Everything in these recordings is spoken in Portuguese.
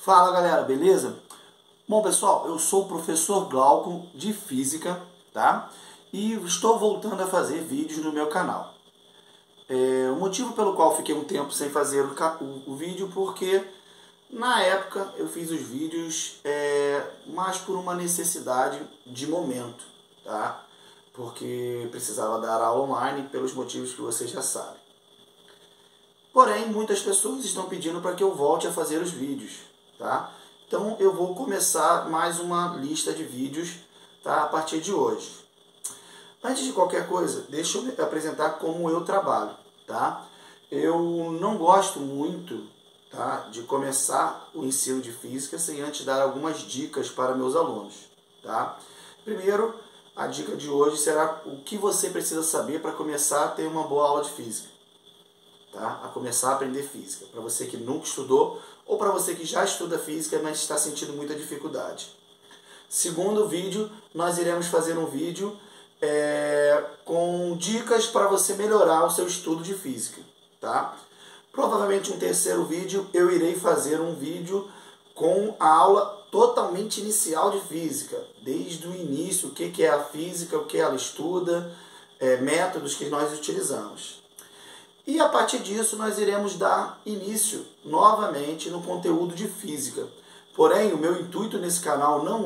Fala galera, beleza? Bom pessoal, eu sou o professor Glauco de Física, tá? E estou voltando a fazer vídeos no meu canal. O motivo pelo qual fiquei um tempo sem fazer o vídeo, porque na época eu fiz os vídeos mais por uma necessidade de momento, tá? Porque precisava dar aula online pelos motivos que vocês já sabem. Porém, muitas pessoas estão pedindo para que eu volte a fazer os vídeos, tá? Então eu vou começar mais uma lista de vídeos, tá? A partir de hoje. Antes de qualquer coisa, deixa eu me apresentar como eu trabalho, tá? Eu não gosto muito, tá, de começar o ensino de física sem antes dar algumas dicas para meus alunos, tá? Primeiro, a dica de hoje será o que você precisa saber para começar a ter uma boa aula de física. Tá? A começar a aprender física, para você que nunca estudou ou para você que já estuda física, mas está sentindo muita dificuldade. Segundo vídeo, nós iremos fazer um vídeo com dicas para você melhorar o seu estudo de física. Tá? Provavelmente um terceiro vídeo, eu irei fazer um vídeo com a aula totalmente inicial de física, desde o início, o que é a física, o que ela estuda, métodos que nós utilizamos. E a partir disso nós iremos dar início novamente no conteúdo de física. Porém, o meu intuito nesse canal não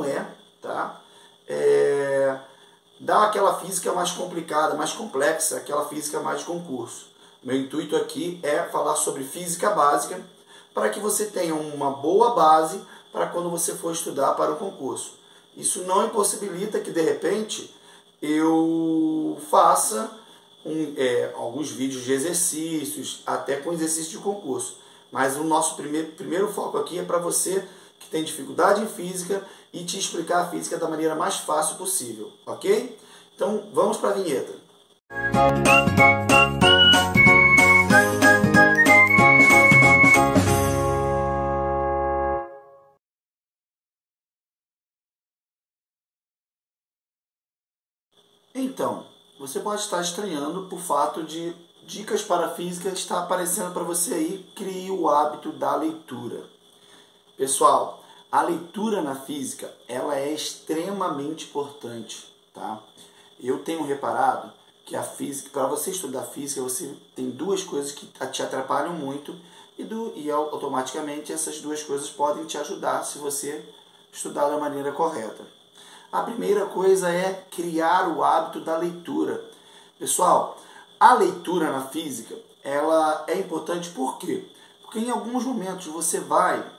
tá, dar aquela física mais complicada, mais complexa, aquela física mais de concurso. Meu intuito aqui é falar sobre física básica para que você tenha uma boa base para quando você for estudar para o concurso. Isso não impossibilita que de repente eu faça alguns vídeos de exercícios, até com exercício de concurso. Mas o nosso primeiro foco aqui é para você que tem dificuldade em física e te explicar a física da maneira mais fácil possível, ok? Então vamos para a vinheta. Então, você pode estar estranhando por fato de dicas para a física estar aparecendo para você aí, crie o hábito da leitura. Pessoal, a leitura na física, ela é extremamente importante, tá? Eu tenho reparado que a física, para você estudar física, você tem duas coisas que te atrapalham muito e automaticamente essas duas coisas podem te ajudar se você estudar da maneira correta. A primeira coisa é criar o hábito da leitura. Pessoal, a leitura na física, ela é importante por quê? Porque em alguns momentos você vai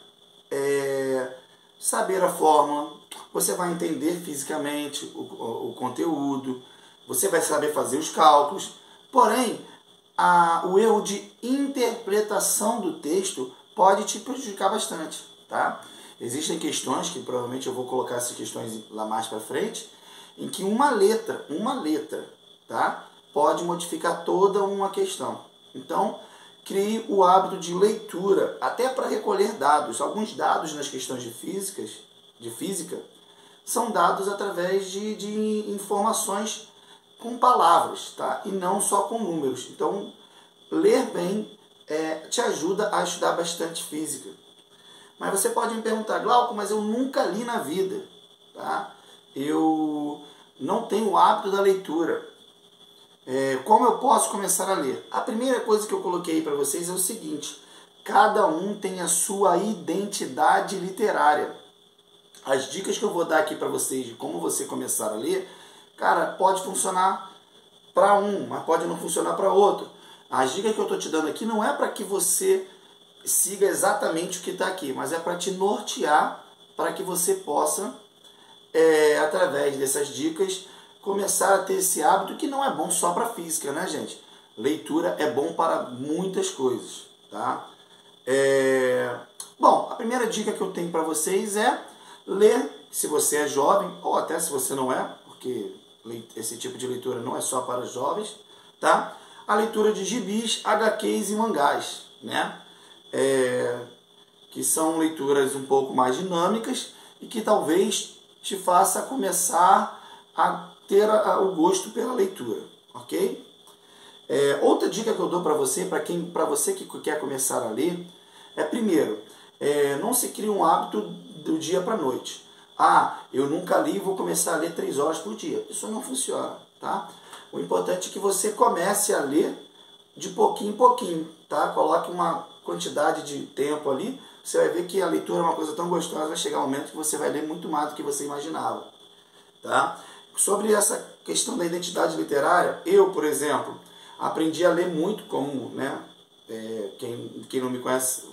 saber a fórmula, você vai entender fisicamente o conteúdo, você vai saber fazer os cálculos, porém, o erro de interpretação do texto pode te prejudicar bastante, tá? Existem questões, que provavelmente eu vou colocar essas questões lá mais para frente, em que uma letra, tá, pode modificar toda uma questão. Então, crie o hábito de leitura, até para recolher dados. Alguns dados nas questões de física são dados através de informações com palavras, tá? E não só com números. Então, ler bem te ajuda a estudar bastante física. Mas você pode me perguntar, Glauco, mas eu nunca li na vida, tá? Eu não tenho o hábito da leitura. Como eu posso começar a ler? A primeira coisa que eu coloquei para vocês é o seguinte: cada um tem a sua identidade literária. As dicas que eu vou dar aqui para vocês de como você começar a ler, cara, pode funcionar para um, mas pode não funcionar para outro. As dicas que eu estou te dando aqui não é para que você siga exatamente o que está aqui, mas é para te nortear, para que você possa, através dessas dicas, começar a ter esse hábito, que não é bom só para física, né, gente? Leitura é bom para muitas coisas, tá? Bom, a primeira dica que eu tenho para vocês é ler, se você é jovem, ou até se você não é, porque esse tipo de leitura não é só para jovens, tá? A leitura de gibis, HQs e mangás, né? Que são leituras um pouco mais dinâmicas e que talvez te faça começar a ter o gosto pela leitura, ok? Outra dica que eu dou para você, para você que quer começar a ler, primeiro, não se cria um hábito do dia para a noite. Ah, eu nunca li e vou começar a ler 3 horas por dia. Isso não funciona, tá? O importante é que você comece a ler de pouquinho em pouquinho, tá? Coloque uma quantidade de tempo ali, você vai ver que a leitura é uma coisa tão gostosa, vai chegar um momento que você vai ler muito mais do que você imaginava, tá? Sobre essa questão da identidade literária, eu, por exemplo, aprendi a ler muito, como, né, quem não me conhece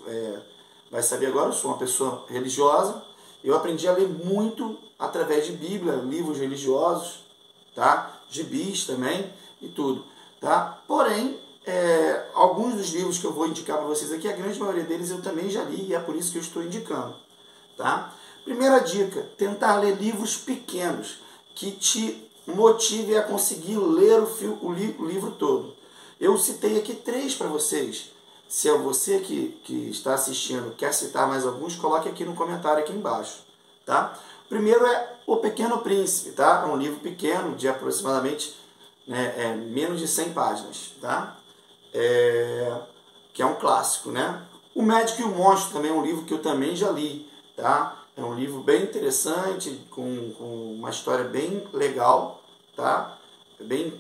vai saber agora, eu sou uma pessoa religiosa, eu aprendi a ler muito através de Bíblia, livros religiosos, tá? Gibis também e tudo, tá? Porém, alguns dos livros que eu vou indicar para vocês aqui, a grande maioria deles eu também já li e é por isso que eu estou indicando, tá? Primeira dica, tentar ler livros pequenos que te motive a conseguir ler o livro todo. Eu citei aqui 3 para vocês. Se é você que está assistindo quer citar mais alguns, coloque aqui no comentário aqui embaixo, tá? Primeiro é O Pequeno Príncipe, tá? É um livro pequeno de aproximadamente menos de 100 páginas, tá? Que é um clássico, né? O Médico e o Monstro também é um livro que eu também já li, tá? É um livro bem interessante, com uma história bem legal, tá? Bem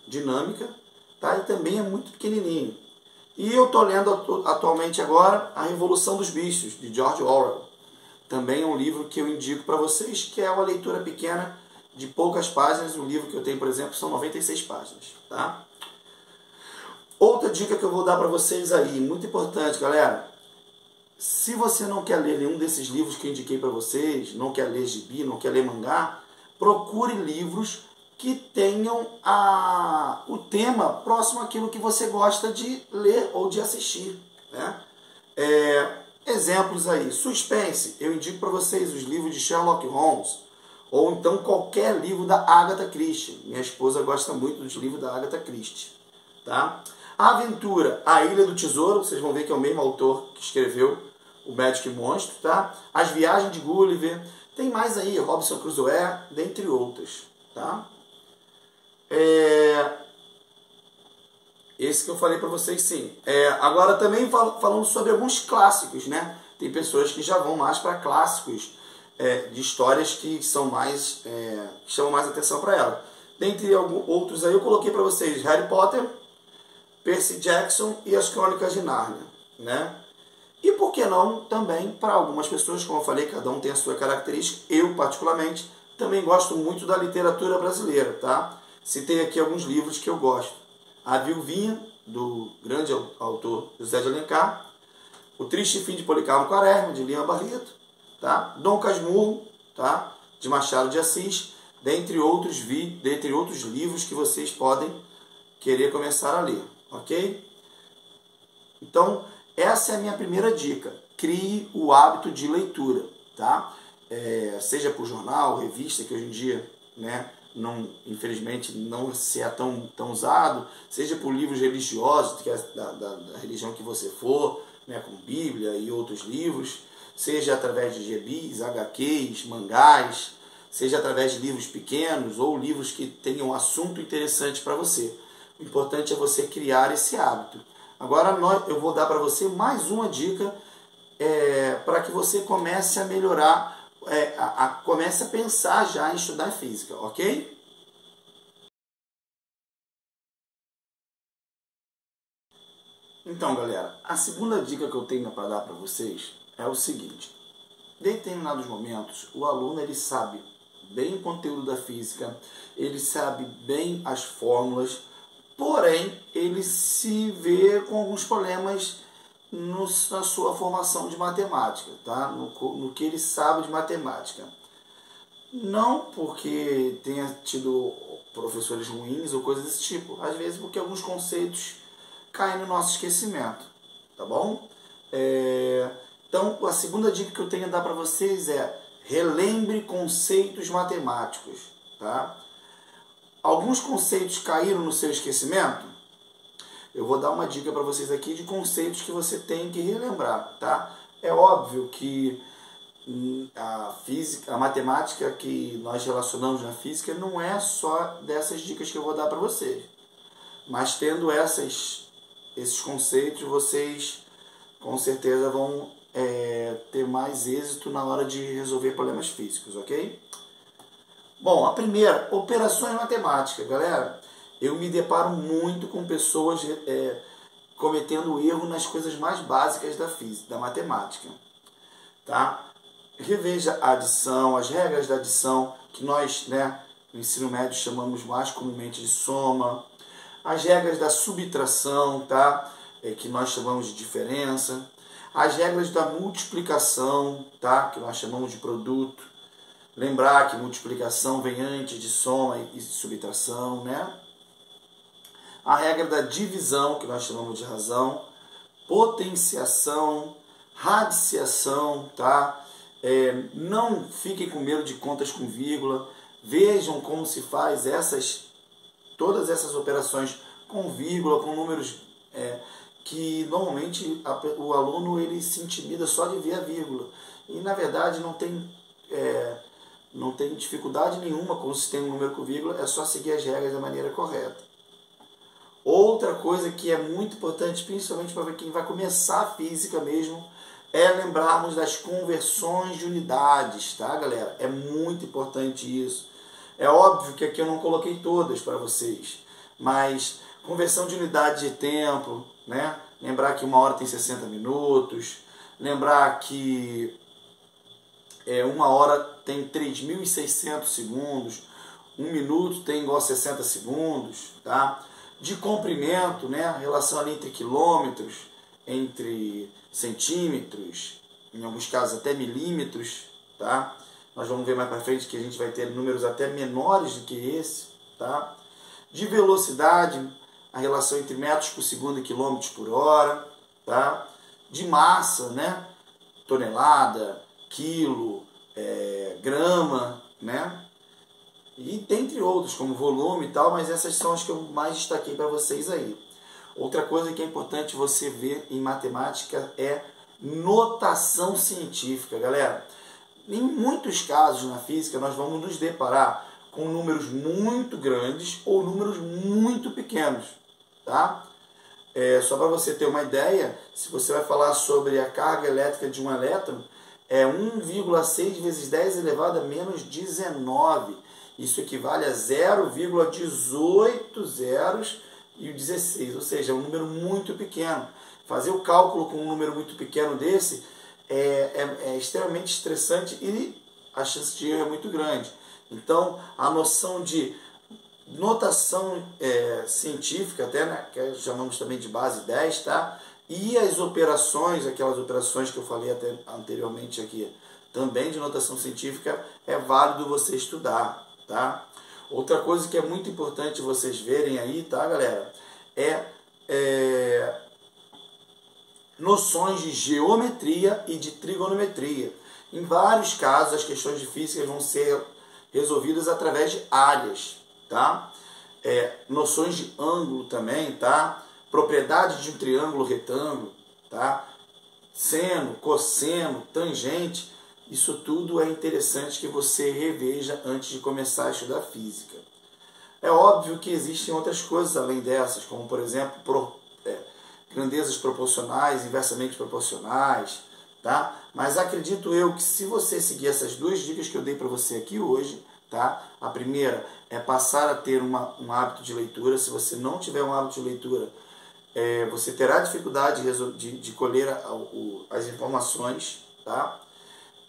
dinâmica, tá? E também é muito pequenininho. E eu estou lendo atualmente agora A Revolução dos Bichos, de George Orwell. Também é um livro que eu indico para vocês, que é uma leitura pequena, de poucas páginas. O livro que eu tenho, por exemplo, são 96 páginas, tá? Outra dica que eu vou dar para vocês aí, muito importante, galera. Se você não quer ler nenhum desses livros que eu indiquei para vocês, não quer ler gibi, não quer ler mangá, procure livros que tenham o tema próximo àquilo que você gosta de ler ou de assistir, né? Exemplos aí, suspense, eu indico para vocês os livros de Sherlock Holmes, ou então qualquer livro da Agatha Christie. Minha esposa gosta muito dos livros da Agatha Christie, tá? Aventura, A Ilha do Tesouro, vocês vão ver que é o mesmo autor que escreveu O Médico e o Monstro, tá? As Viagens de Gulliver, tem mais aí, Robinson Crusoe, dentre outras, tá? Esse que eu falei para vocês, sim. Agora também falando sobre alguns clássicos, né? Tem pessoas que já vão mais para clássicos de histórias que são mais que chamam mais atenção para ela. Dentre outros aí eu coloquei para vocês Harry Potter, Percy Jackson e as Crônicas de Nárnia, né? E por que não também para algumas pessoas, como eu falei, cada um tem a sua característica. Eu particularmente também gosto muito da literatura brasileira, tá? Citei aqui alguns livros que eu gosto. A Viuvinha, do grande autor José de Alencar. O Triste Fim de Policarpo Quaresma, de Lima Barreto. Tá? Dom Casmurro, tá? De Machado de Assis. Dentre outros livros que vocês podem querer começar a ler. Ok? Então, essa é a minha primeira dica. Crie o hábito de leitura. Tá? Seja por jornal, revista, que hoje em dia, né, infelizmente não se é tão usado, seja por livros religiosos, que é da religião que você for, né, como Bíblia e outros livros, seja através de gibis, HQs, mangás, seja através de livros pequenos ou livros que tenham um assunto interessante para você. O importante é você criar esse hábito. Agora eu vou dar para você mais uma dica para que você comece a melhorar, comece a pensar já em estudar física, ok? Então, galera, a segunda dica que eu tenho para dar para vocês é o seguinte. Em determinados momentos, o aluno ele sabe bem o conteúdo da física, ele sabe bem as fórmulas, porém, ele se vê com alguns problemas na sua formação de matemática, tá? No que ele sabe de matemática. Não porque tenha tido professores ruins ou coisas desse tipo, às vezes porque alguns conceitos caem no nosso esquecimento, tá bom? Então, a segunda dica que eu tenho a dar para vocês é relembre conceitos matemáticos, tá? Alguns conceitos caíram no seu esquecimento? Eu vou dar uma dica para vocês aqui de conceitos que você tem que relembrar, tá? É óbvio que a física, a matemática que nós relacionamos na física não é só dessas dicas que eu vou dar para vocês. Mas tendo esses conceitos, vocês com certeza vão ter mais êxito na hora de resolver problemas físicos, ok? Bom, a primeira, operações matemáticas, galera. Eu me deparo muito com pessoas cometendo erro nas coisas mais básicas da física, da matemática, tá? Reveja a adição, as regras da adição, que nós, no ensino médio chamamos mais comumente de soma, as regras da subtração, tá? Que nós chamamos de diferença, as regras da multiplicação, tá? Que nós chamamos de produto. Lembrar que multiplicação vem antes de soma e subtração, né? A regra da divisão, que nós chamamos de razão, potenciação, radiciação, tá? Não fiquem com medo de contas com vírgula, vejam como se faz todas essas operações com vírgula, com números que normalmente o aluno ele se intimida só de ver a vírgula. E na verdade não tem dificuldade nenhuma quando se tem um número com vírgula, é só seguir as regras da maneira correta. Outra coisa que é muito importante, principalmente para quem vai começar a física mesmo, é lembrarmos das conversões de unidades, tá, galera? É muito importante isso. É óbvio que aqui eu não coloquei todas para vocês, mas conversão de unidade de tempo, né? Lembrar que 1 hora tem 60 minutos, lembrar que 1 hora tem 3.600 segundos, 1 minuto tem igual a 60 segundos, tá? De comprimento, né? A relação ali entre quilômetros, entre centímetros, em alguns casos até milímetros, tá? Nós vamos ver mais para frente que a gente vai ter números até menores do que esse, tá? De velocidade, a relação entre metros por segundo e quilômetros por hora, tá? De massa, né? Tonelada, quilo, grama, né? E dentre outros, como volume e tal, mas essas são as que eu mais destaquei para vocês aí. Outra coisa que é importante você ver em matemática é notação científica, galera. Em muitos casos na física nós vamos nos deparar com números muito grandes ou números muito pequenos, tá? Só para você ter uma ideia, se você vai falar sobre a carga elétrica de um elétron, é 1,6 vezes 10 elevado a menos 19. Isso equivale a 0,18 zeros e 16, ou seja, é um número muito pequeno. Fazer o cálculo com um número muito pequeno desse é extremamente estressante e a chance de erro é muito grande. Então, a noção de notação científica, até, né, que chamamos também de base 10, tá? E as operações, aquelas operações que eu falei até anteriormente aqui, também de notação científica, é válido você estudar, tá? Outra coisa que é muito importante vocês verem aí, tá, galera? Noções de geometria e de trigonometria. Em vários casos, as questões de física vão ser resolvidas através de áreas, tá? Noções de ângulo também, tá? Propriedade de um triângulo retângulo, tá? Seno, cosseno, tangente. Isso tudo é interessante que você reveja antes de começar a estudar física. É óbvio que existem outras coisas além dessas, como por exemplo, grandezas proporcionais, inversamente proporcionais, tá? Mas acredito eu que se você seguir essas duas dicas que eu dei para você aqui hoje, tá? A primeira é passar a ter um hábito de leitura. Se você não tiver um hábito de leitura, você terá dificuldade de colher as informações, tá?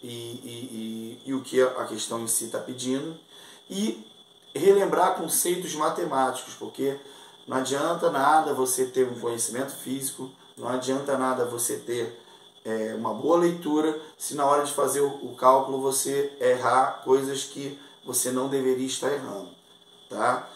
E o que a questão em si está pedindo, e relembrar conceitos matemáticos, porque não adianta nada você ter um conhecimento físico, não adianta nada você ter uma boa leitura, se na hora de fazer o cálculo você errar coisas que você não deveria estar errando, tá?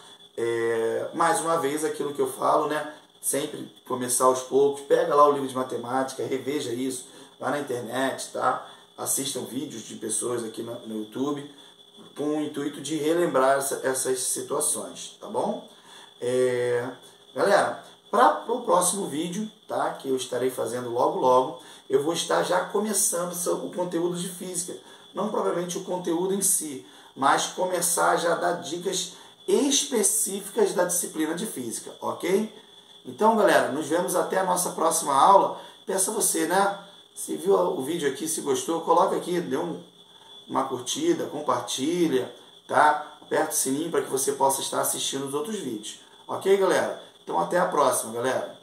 Mais uma vez, aquilo que eu falo, né? Sempre começar aos poucos, pega lá o livro de matemática, reveja isso lá na internet, tá? Assistam vídeos de pessoas aqui no YouTube com o intuito de relembrar essas situações, tá bom? Galera, para o próximo vídeo, tá? Que eu estarei fazendo logo logo, eu vou estar já começando o conteúdo de física, não propriamente o conteúdo em si, mas começar já a dar dicas específicas da disciplina de física, ok? Então, galera, nos vemos até a nossa próxima aula. Peço a você, né? Se viu o vídeo aqui, se gostou, coloca aqui, dê uma curtida, compartilha, tá? Aperta o sininho para que você possa estar assistindo os outros vídeos. Ok, galera? Então até a próxima, galera.